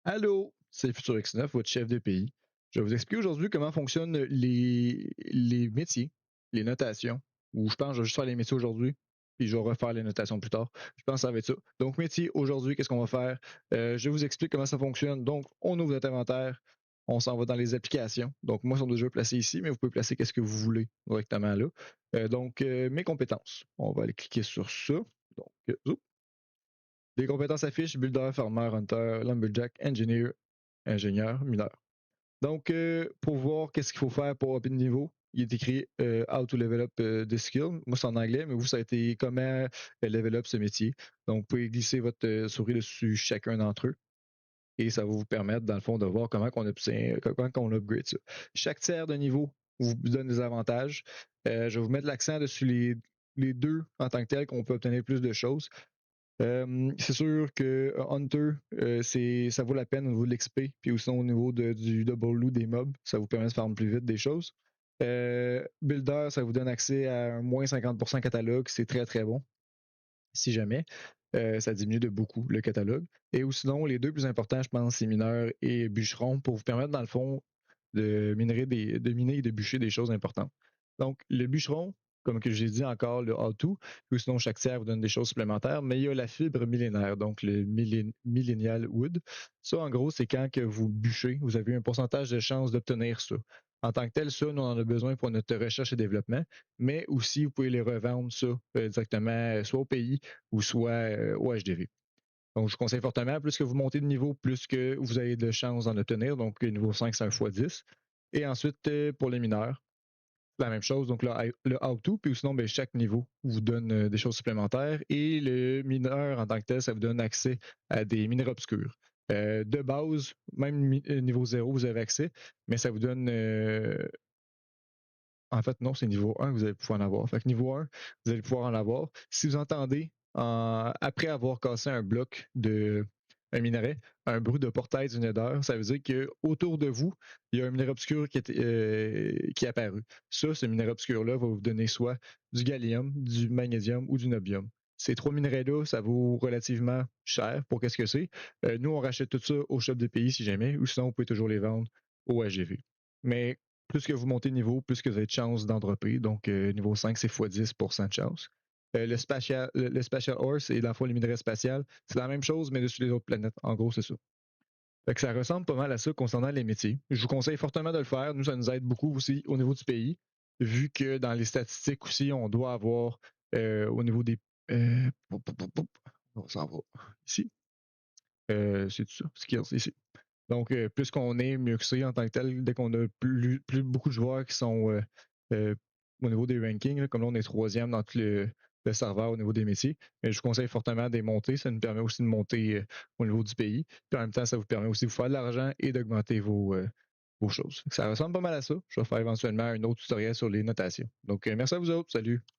Allô, c'est Futur X9, votre chef de pays. Je vais vous expliquer aujourd'hui comment fonctionnent les métiers, les notations, ou je pense que je vais juste faire les métiers aujourd'hui, puis je vais refaire les notations plus tard. Je pense que ça va être ça. Donc, métier, aujourd'hui, qu'est-ce qu'on va faire? Je vous explique comment ça fonctionne. Donc, on ouvre notre inventaire, on s'en va dans les applications. Donc, moi, ils sont déjà placés ici, mais vous pouvez placer qu'est-ce que vous voulez directement là. Mes compétences. On va aller cliquer sur ça. Donc, les compétences affichent Builder, Farmer, Hunter, Lumberjack, Engineer, Ingénieur, Mineur. Donc, pour voir qu'est-ce qu'il faut faire pour upper de niveau, il est écrit How to level up the skill. Moi, c'est en anglais, mais vous, ça a été comment level up ce métier. Donc, vous pouvez glisser votre souris dessus chacun d'entre eux. Et ça va vous permettre, dans le fond, de voir comment on upgrade ça. Chaque tiers de niveau vous donne des avantages. Je vais vous mettre l'accent dessus les deux en tant que tel qu'on peut obtenir plus de choses. C'est sûr que Hunter, ça vaut la peine au niveau de l'XP, puis aussi au niveau du double loot des mobs. Ça vous permet de farmer plus vite des choses. Builder, ça vous donne accès à un moins 50% catalogue. C'est très très bon, si jamais. Ça diminue de beaucoup le catalogue. Et ou sinon, les deux plus importants, je pense, c'est mineur et bûcheron pour vous permettre, dans le fond, de miner et de bûcher des choses importantes. Donc, le bûcheron, comme que j'ai dit encore, le how-to, ou sinon chaque tiers vous donne des choses supplémentaires, mais il y a la fibre millénaire, donc le millennial wood. Ça, en gros, c'est quand que vous bûchez, vous avez un pourcentage de chance d'obtenir ça. En tant que tel, ça, nous, on en a besoin pour notre recherche et développement, mais aussi, vous pouvez les revendre, ça, directement, soit au pays ou soit au HDV. Donc, je vous conseille fortement, plus que vous montez de niveau, plus que vous avez de chances d'en obtenir. Donc, niveau 5, c'est un x10. Et ensuite, pour les mineurs, la même chose. Donc, le how-to, puis sinon, chaque niveau vous donne des choses supplémentaires. Et le mineur, en tant que tel, ça vous donne accès à des minerais obscurs. De base, même niveau 0, vous avez accès, mais ça vous donne. En fait, non, c'est niveau 1 que vous allez pouvoir en avoir. Fait que niveau 1, vous allez pouvoir en avoir. Si vous entendez, après avoir cassé un bloc de un minerai, un bruit de portail du nether, ça veut dire qu'autour de vous, il y a un minerai obscur qui est apparu. Ça, ce minerai obscur-là va vous donner soit du gallium, du magnésium ou du nobium. Ces trois minerais-là, ça vaut relativement cher pour qu'est-ce que c'est. Nous, on rachète tout ça au shop de pays si jamais, ou sinon, vous pouvez toujours les vendre au HGV. Mais plus que vous montez de niveau, plus que vous avez de chances d'en dropper. Donc, niveau 5, c'est x10% de chance. Le Spatial Horse et dans le fond, le minerai spatial, c'est la même chose, mais dessus les autres planètes. En gros, c'est ça. Fait que ça ressemble pas mal à ça concernant les métiers. Je vous conseille fortement de le faire. Nous, ça nous aide beaucoup aussi au niveau du pays, vu que dans les statistiques aussi, on doit avoir au niveau des. On s'en va ici. C'est tout ça. Skills ici. Donc, plus qu'on est, mieux que c'est en tant que tel. Dès qu'on a plus beaucoup de joueurs qui sont au niveau des rankings, là, comme là, on est troisième dans tout le serveur au niveau des métiers. Mais je vous conseille fortement de les monter. Ça nous permet aussi de monter au niveau du pays. Puis en même temps, ça vous permet aussi de faire de l'argent et d'augmenter vos choses. Ça ressemble pas mal à ça. Je vais faire éventuellement un autre tutoriel sur les notations. Donc, merci à vous autres. Salut!